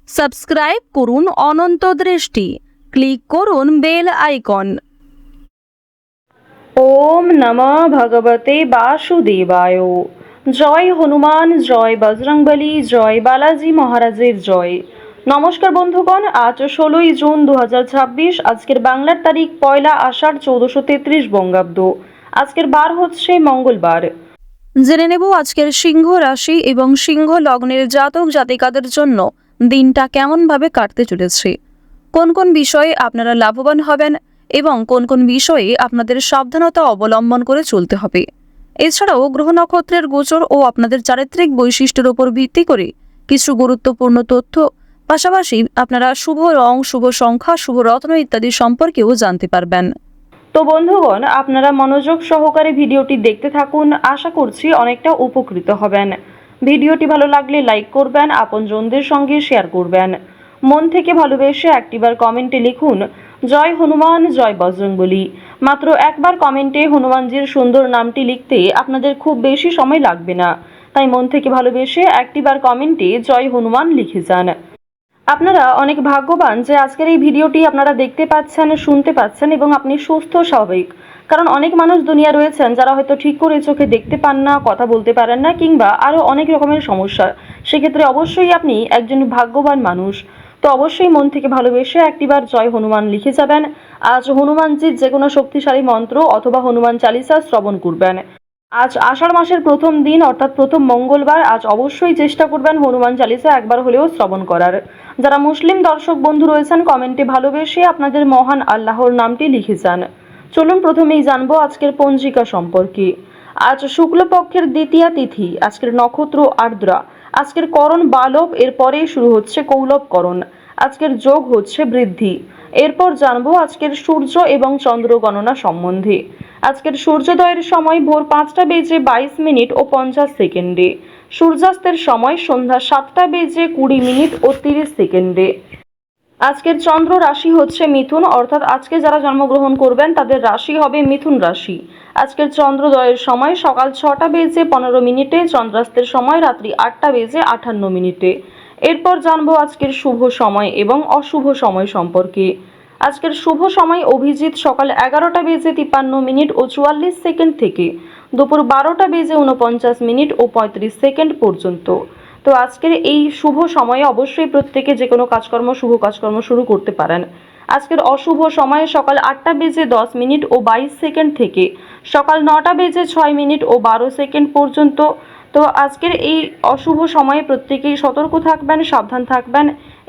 Subscribe করুন অনন্ত দৃষ্টি, click করুন বেল আইকন। ওম নমঃ ভগবতে বাসুদেবায়। জয় হনুমান, জয় বজরংবলী, জয় বালাজি মহারাজের জয়। নমস্কার বন্ধুগণ, আজ 16ই জুন 2026। আজকের বাংলার তারিখ 1 আষাঢ় 1433 বঙ্গাব্দ। আজকের বার হচ্ছে মঙ্গলবার। জেনে নেব আজকের সিংহ রাশি এবং সিংহ লগ্নের জাতক জাতিকাদের জন্য দিনটা কেমনভাবে কাটতে চলেছে, কোন কোন বিষয়ে আপনারা লাভবান হবেন এবং কোন কোন বিষয়ে আপনাদের সাবধানতা অবলম্বন করে চলতে হবে। এছাড়াও গ্রহ নক্ষত্রের গোচর ও আপনাদের চারিত্রিক বৈশিষ্ট্যের উপর ভিত্তি করে কিছু গুরুত্বপূর্ণ তথ্য, পাশাপাশি আপনারা শুভ রং, শুভ সংখ্যা, শুভ রত্ন ইত্যাদি সম্পর্কেও জানতে পারবেন। তো বন্ধুগণ, আপনারা মনোযোগ সহকারে ভিডিওটি দেখতে থাকুন। আশা করছি অনেকটা উপকৃত হবেন। ভিডিওটি ভালো লাগলে লাইক করবেন, আপনজনদের সঙ্গে শেয়ার করবেন। মন থেকে ভালোবেসে একটিবার কমেন্টে লিখুন জয় হনুমান, জয় বজরংবলী। মাত্র একবার কমেন্টে হনুমানজির সুন্দর নামটি লিখতে আপনাদের খুব বেশি সময় লাগবে না, তাই মন থেকে ভালোবেসে একটিবার কমেন্টে জয় হনুমান লিখে যান। আপনারা অনেক ভাগ্যবান যে আজকের এই ভিডিওটি আপনারা দেখতে পাচ্ছেন, শুনতে পাচ্ছেন এবং আপনি সুস্থ স্বাভাবিক। কারণ অনেক মানুষ দুনিয়া রয়েছেন যারা হয়তো ঠিক করে চোখে দেখতে পান না, কথা বলতে পারেন না, কিংবা আরও অনেক রকমের সমস্যা। সেক্ষেত্রে অবশ্যই আপনি একজন ভাগ্যবান মানুষ। তো অবশ্যই মন থেকে ভালোবেসে একটিবার জয় হনুমান লিখে যাবেন। আজ হনুমানজির যে কোনো শক্তিশালী মন্ত্র অথবা হনুমান চালিসা শ্রবণ করবেন। আজ আষাঢ় মাসের প্রথম দিন অর্থাৎ প্রথম মঙ্গলবার। আজ অবশ্যই চেষ্টা করবেন হনুমান চালিসা একবার হলেও শ্রবণ করার। যারা মুসলিম দর্শক বন্ধু রয়েছেন, কমেন্টে ভালোবেসে আপনাদের মহান আল্লাহর নামটি লিখে যান। চলুন প্রথমেই জানবো আজকের পঞ্জিকা সম্পর্কে। আজ শুক্লপক্ষের দ্বিতীয়া তিথি, আজকের নক্ষত্র আর্দ্রা, আজকের করণ বালব, এরপরেই শুরু হচ্ছে কৌলবকরণ। আজকের যোগ হচ্ছে বৃদ্ধি। এরপর জানবো আজকের সূর্য এবং চন্দ্র গণনা সম্বন্ধে। আজকের সূর্যোদয়ের সময় ভোর 5টা বেজে 22 মিনিট ও 50 সেকেন্ডে। সূর্যাস্তের সময় সন্ধ্যা 7টা বেজে 20 মিনিট ও 30 সেকেন্ডে। আজকের চন্দ্র রাশি হচ্ছে মিথুন, অর্থাৎ আজকে যারা জন্মগ্রহণ করবেন তাদের রাশি হবে মিথুন রাশি। আজকের চন্দ্রোদয়ের সময় সকাল 6টা বেজে 15 মিনিটে, চন্দ্রাস্তের সময় রাত্রি 8টা বেজে 58 মিনিটে। এরপর জানবো আজকের শুভ সময় এবং অশুভ সময় সম্পর্কে। আজকের শুভ সময় অভিজিৎ সকাল 11টা বেজে 53 মিনিট ও 44 সেকেন্ড থেকে দুপুর 12টা বেজে 49 মিনিট ও 35 সেকেন্ড পর্যন্ত। তো আজকের এই শুভ সময়ে অবশ্যই প্রত্যেকে যে কোনো শুভ কাজকর্ম শুরু করতে পারেন। আজকের অশুভ সময়ে সকাল 8টা বেজে 10 মিনিট ও 22 সেকেন্ড থেকে সকাল 9টা বেজে 6 মিনিট ও 12 সেকেন্ড পর্যন্ত। তো আজকের এই অশুভ সময়ে প্রত্যেকেই সতর্ক থাকবেন, সাবধান থাকবেন।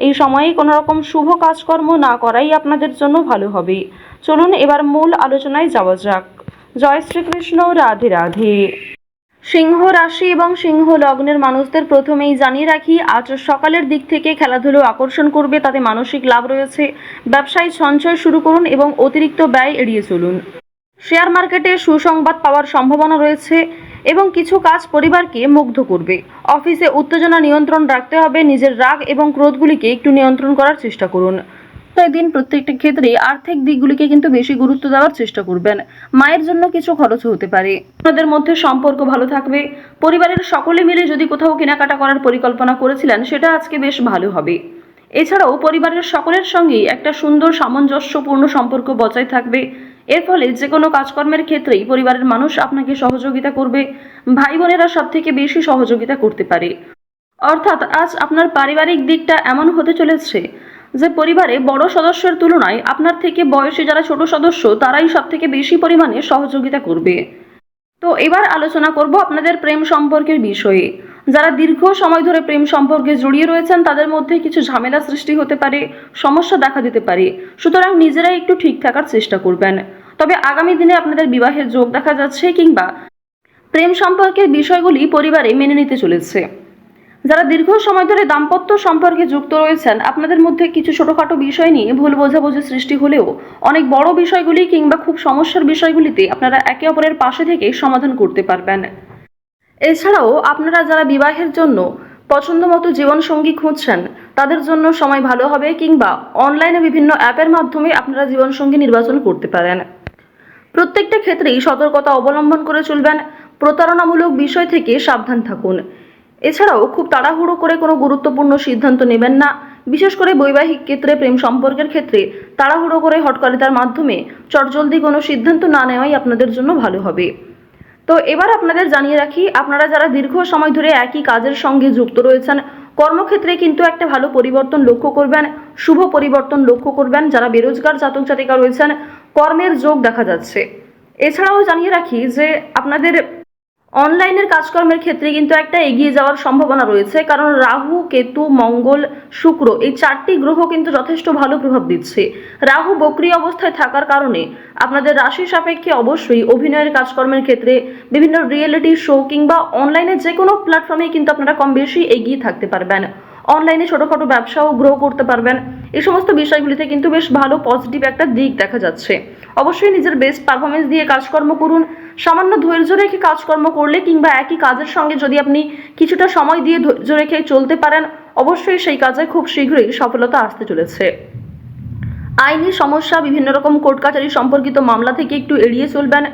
এই সময়ে কোনো রকম শুভ কাজকর্ম না করাই আপনাদের জন্য ভালো হবে। চলুন এবার মূল আলোচনায় যাওয়া যাক। জয় শ্রীকৃষ্ণ, রাধে রাধে। সিংহ রাশি এবং সিংহ লগ্নের মানুষদের প্রথমেই জানিয়ে রাখি, আজ সকালের দিক থেকে খেলাধুলো আকর্ষণ করবে, তাতে মানসিক লাভ রয়েছে। ব্যবসায় সঞ্চয় শুরু করুন এবং অতিরিক্ত ব্যয় এড়িয়ে চলুন। শেয়ার মার্কেটে সুসংবাদ পাওয়ার সম্ভাবনা রয়েছে এবং কিছু কাজ পরিবারকে মুগ্ধ করবে। অফিসে উত্তেজনা নিয়ন্ত্রণ রাখতে হবে, নিজের রাগ এবং ক্রোধগুলিকে একটু নিয়ন্ত্রণ করার চেষ্টা করুন। তাই দিন প্রত্যেকটা ক্ষেত্রে আর্থিক দিকগুলিকে কিন্তু বেশি গুরুত্ব দেওয়ার চেষ্টা করবেন। মায়ের জন্য কিছু খরচ হতে পারে। আপনাদের মধ্যে সম্পর্ক ভালো থাকবে। পরিবারের সকলে মিলে যদি কোথাও কেনাকাটা করার পরিকল্পনা করেছিলেন, সেটা আজকে বেশ ভালো হবে। এছাড়াও পরিবারের সকলের সঙ্গেই একটা সুন্দর সামঞ্জস্যপূর্ণ সম্পর্ক বজায় থাকবে। এর ফলে যে কোনো কাজকর্মের ক্ষেত্রেই পরিবারের মানুষ আপনাকে সহযোগিতা করবে। ভাই বোনেরা সব থেকে বেশি সহযোগিতা করতে পারে। অর্থাৎ আজ আপনার পারিবারিক দিকটা এমন হতে চলেছে যে পরিবারে বড় সদস্যের তুলনায় আপনার থেকে বয়সে যারা ছোট সদস্য তারাই সব থেকে বেশি পরিমাণে সহযোগিতা করবে। তো এবার আলোচনা করব আপনাদের প্রেম সম্পর্কের বিষয়ে। যারা দীর্ঘ সময় ধরে প্রেম সম্পর্কে জড়িয়ে রয়েছেন তাদের মধ্যে কিছু ঝামেলা সৃষ্টি হতে পারে, সমস্যা দেখা দিতে পারে। সুতরাং নিজেরাই একটু ঠিক থাকার চেষ্টা করবেন। তবে আগামী দিনে আপনাদের বিবাহের যোগ দেখা যাচ্ছে, কিংবা প্রেম সম্পর্কের বিষয়গুলি পরিবারে মেনে নিতে চলেছে। যারা দীর্ঘ সময় ধরে দাম্পত্য সম্পর্কে যুক্ত রয়েছেন, আপনাদের মধ্যে কিছু ছোটখাটো বিষয় নিয়ে ভুল বোঝাবুঝি সৃষ্টি হলেও অনেক বড় বিষয়গুলি কিংবা খুব সমস্যার বিষয়গুলিতে আপনারা একে অপরের পাশে থেকে সমাধান করতে পারবেন। এছাড়াও আপনারা যারা বিবাহের জন্য পছন্দমতো জীবনসঙ্গী খুঁজছেন, তাদের জন্য সময় ভালো হবে, কিংবা অনলাইনে বিভিন্ন অ্যাপের মাধ্যমে আপনারা জীবনসঙ্গী নির্বাচন করতে পারেন। প্রত্যেকটা ক্ষেত্রেই সতর্কতা অবলম্বন করে চলবেন। প্রতারণামূলক বিষয় থেকে সাবধান থাকুন। এছাড়াও খুব তাড়াহুড়ো করে কোনো গুরুত্বপূর্ণ সিদ্ধান্ত নেবেন না, বিশেষ করে বৈবাহিক ক্ষেত্রে, প্রেম সম্পর্কের ক্ষেত্রে তাড়াহুড়ো করে হটকারিতার মাধ্যমে চটজলদি কোনো সিদ্ধান্ত না নেওয়াই আপনাদের জন্য ভালো হবে। তো এবার আপনাদের জানিয়ে রাখি, আপনারা যারা দীর্ঘ সময় ধরে একই কাজের সঙ্গে যুক্ত রয়েছেন, কর্মক্ষেত্রে কিন্তু একটা ভালো পরিবর্তন লক্ষ্য করবেন, শুভ পরিবর্তন লক্ষ্য করবেন। যারা বেরোজগার জাতক জাতিকা রয়েছেন, কর্মের যোগ দেখা যাচ্ছে। এছাড়াও জানিয়ে রাখি যে আপনাদের অনলাইনের কাজকর্মের ক্ষেত্রে কিন্তু একটা এগিয়ে যাওয়ার সম্ভাবনা রয়েছে, কারণ রাহু, কেতু, মঙ্গল, শুক্র এই 4টি গ্রহ কিন্তু যথেষ্ট ভালো প্রভাব দিচ্ছে। রাহু বক্রী অবস্থায় থাকার কারণে আপনাদের রাশি সাপেক্ষে অবশ্যই অভিনয়ের কাজকর্মের ক্ষেত্রে, বিভিন্ন রিয়েলিটি শো কিংবা অনলাইনে যে কোনো প্ল্যাটফর্মে কিন্তু আপনারা কম বেশি এগিয়ে থাকতে পারবেন। অনলাইনে ছোটোখাটো ব্যবসাও গ্রো করতে পারবেন। এই সমস্ত বিষয়গুলিতে কিন্তু বেশ ভালো পজিটিভ একটা দিক দেখা যাচ্ছে। অবশ্যই নিজের বেস্ট পারফরমেন্স দিয়ে কাজকর্ম করুন। সামান্য ধৈর্য রেখে কাজকর্ম করলে কিংবা একই কাজের সঙ্গে যদি আপনি কিছুটা সময় দিয়ে ধৈর্য রেখে চলতে পারেন, অবশ্যই সেই কাজে খুব শীঘ্রই সফলতা আসতে চলেছে। আইনি সমস্যা, বিভিন্ন রকম কোর্ট কাছারি সম্পর্কিত মামলা থেকে একটু এড়িয়ে চলবেন।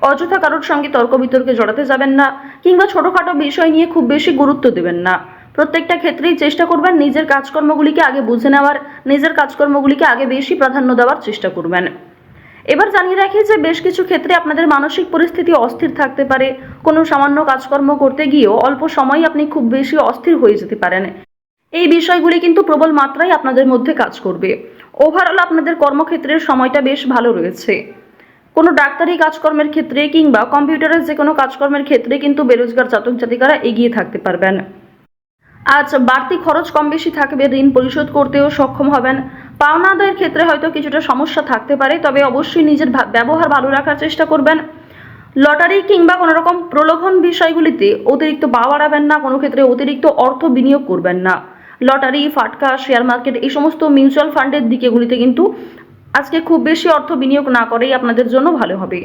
অযথা কারোর সঙ্গে তর্ক বিতর্কে জড়াতে যাবেন না, কিংবা ছোটোখাটো বিষয় নিয়ে খুব বেশি গুরুত্ব দেবেন না। প্রত্যেকটা ক্ষেত্রেই চেষ্টা করবেন নিজের কাজকর্মগুলিকে আগে বুঝে নেওয়ার, নিজের কাজকর্মগুলিকে আগে বেশি প্রাধান্য দেওয়ার চেষ্টা করবেন। এবার জানিয়ে রাখি যে বেশ কিছু ক্ষেত্রে আপনাদের মানসিক পরিস্থিতি অস্থির থাকতে পারে। কোনো সামান্য কাজকর্ম করতে গিয়েও অল্প সময় আপনি খুব বেশি অস্থির হয়ে যেতে পারেন। এই বিষয়গুলি কিন্তু প্রবল মাত্রায় আপনাদের মধ্যে কাজ করবে। ওভারঅল আপনাদের কর্মক্ষেত্রের সময়টা বেশ ভালো রয়েছে। কোনো ডাক্তারি কাজকর্মের ক্ষেত্রে কিংবা কম্পিউটারের যে কোনো কাজকর্মের ক্ষেত্রে কিন্তু বেরোজগার জাতক জাতিকারা এগিয়ে থাকতে পারবেন। আজ বাড়তি খরচ কম বেশি থাকবে, ঋণ পরিশোধ করতেও সক্ষম হবেন। পাওনা আদায়ের ক্ষেত্রে হয়তো কিছুটা সমস্যা থাকতে পারে, তবে অবশ্যই নিজের ব্যবহার ভালো রাখার চেষ্টা করবেন। লটারি কিংবা কোনো রকম প্রলোভন বিষয়গুলিতে অতিরিক্ত পা বাড়াবেন না, কোনো ক্ষেত্রে অতিরিক্ত অর্থ বিনিয়োগ করবেন না। লটারি, ফাটকা, শেয়ার মার্কেট এই সমস্ত মিউচুয়াল ফান্ডের দিকেগুলিতে কিন্তু আজকে খুব বেশি অর্থ বিনিয়োগ না করেই আপনাদের জন্য ভালো হবে।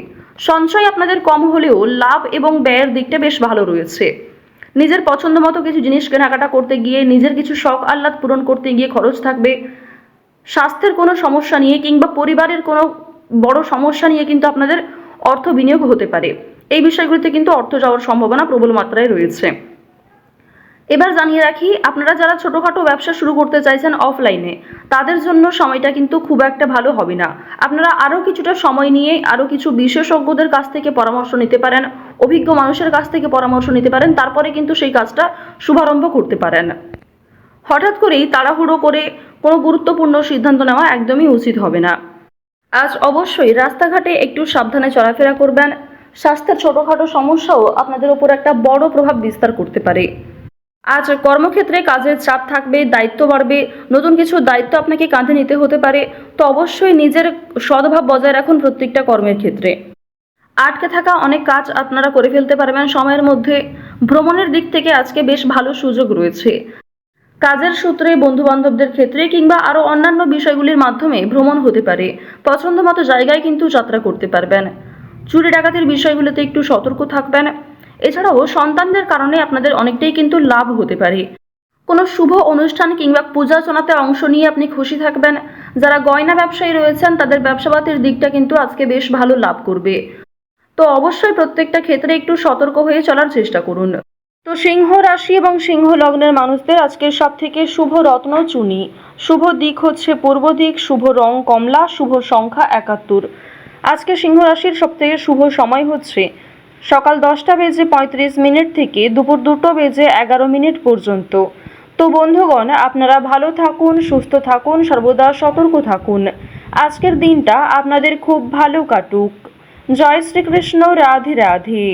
সঞ্চয় আপনাদের কম হলেও লাভ এবং ব্যয়ের দিকটা বেশ ভালো রয়েছে। নিজের পছন্দ মতো কিছু জিনিস কেনাকাটা করতে গিয়ে, নিজের কিছু শখ আহ্লাদ পূরণ করতে গিয়ে খরচ থাকবে। স্বাস্থ্যের কোনো সমস্যা নিয়ে কিংবা পরিবারের কোনো বড় সমস্যা নিয়ে কিন্তু আপনাদের অর্থ বিনিয়োগ হতে পারে। এই বিষয়গুলিতে কিন্তু অর্থ যাওয়ার সম্ভাবনা প্রবল মাত্রায় রয়েছে। এবার জানিয়ে রাখি, আপনারা যারা ছোটোখাটো ব্যবসা শুরু করতে চাইছেন অফলাইনে, তাদের জন্য সময়টা কিন্তু খুব একটা ভালো হবে না। আপনারা আরও কিছুটা সময় নিয়ে আরও কিছু বিশেষজ্ঞদের কাছ থেকে পরামর্শ নিতে পারেন, অভিজ্ঞ মানুষের কাছ থেকে পরামর্শ নিতে পারেন, তারপরে কিন্তু সেই কাজটা শুভারম্ভ করতে পারেন। হঠাৎ করেই তাড়াহুড়ো করে কোনো গুরুত্বপূর্ণ সিদ্ধান্ত নেওয়া একদমই উচিত হবে না। আজ অবশ্যই রাস্তাঘাটে একটু সাবধানে চলাফেরা করবেন। স্বাস্থ্যের ছোটোখাটো সমস্যাও আপনাদের ওপর একটা বড় প্রভাব বিস্তার করতে পারে। আজ কর্মক্ষেত্রে কাজের চাপ থাকবে, দায়িত্ব বাড়বে, নতুন কিছু দায়িত্ব আপনাকে কাঁধে নিতে হতে পারে। তো অবশ্যই নিজের সদ্ভাব বজায় রাখুন প্রত্যেকটা কর্মের ক্ষেত্রে। আটকে থাকা অনেক কাজ আপনারা করে ফেলতে পারবেন সময়ের মধ্যে। ভ্রমণের দিক থেকে আজকে বেশ ভালো সুযোগ রয়েছে। কাজের সূত্রে, বন্ধু বান্ধবদের ক্ষেত্রে কিংবা আরও অন্যান্য বিষয়গুলির মাধ্যমে ভ্রমণ হতে পারে। পছন্দ মতো জায়গায় কিন্তু যাত্রা করতে পারবেন। চুরি ডাকাতির বিষয়গুলোতে একটু সতর্ক থাকবেন। এছাড়াও সন্তানদের কারণে আপনাদের অনেকটাই কিন্তু লাভ হতে পারে। কোনো শুভ অনুষ্ঠান কিংবা পূজার্চনাতে অংশ নিয়ে আপনি খুশি থাকবেন। যারা গয়না ব্যবসায়ী রয়েছেন, তাদের ব্যবসাপাতির দিকটা কিন্তু আজকে বেশ ভালো লাভ করবে। তো অবশ্যই প্রত্যেকটা ক্ষেত্রে একটু সতর্ক হয়ে চলার চেষ্টা করুন। তো সিংহ রাশি এবং সিংহ লগ্নের মানুষদের আজকের সবথেকে শুভ রত্ন চুনি। শুভ দিক হচ্ছে পূর্ব দিক, শুভ রং কমলা, শুভ সংখ্যা 71। আজকে সিংহ রাশির সবথেকে শুভ সময় হচ্ছে সকাল 10:35 থেকে দুপুর 2:11 পর্যন্ত। তো বন্ধুগণ, আপনারা ভালো থাকুন, সুস্থ থাকুন, সর্বদা সতর্ক থাকুন। আজকের দিনটা আপনাদের খুব ভালো কাটুক। জয় শ্রীকৃষ্ণ। রাধে রাধে।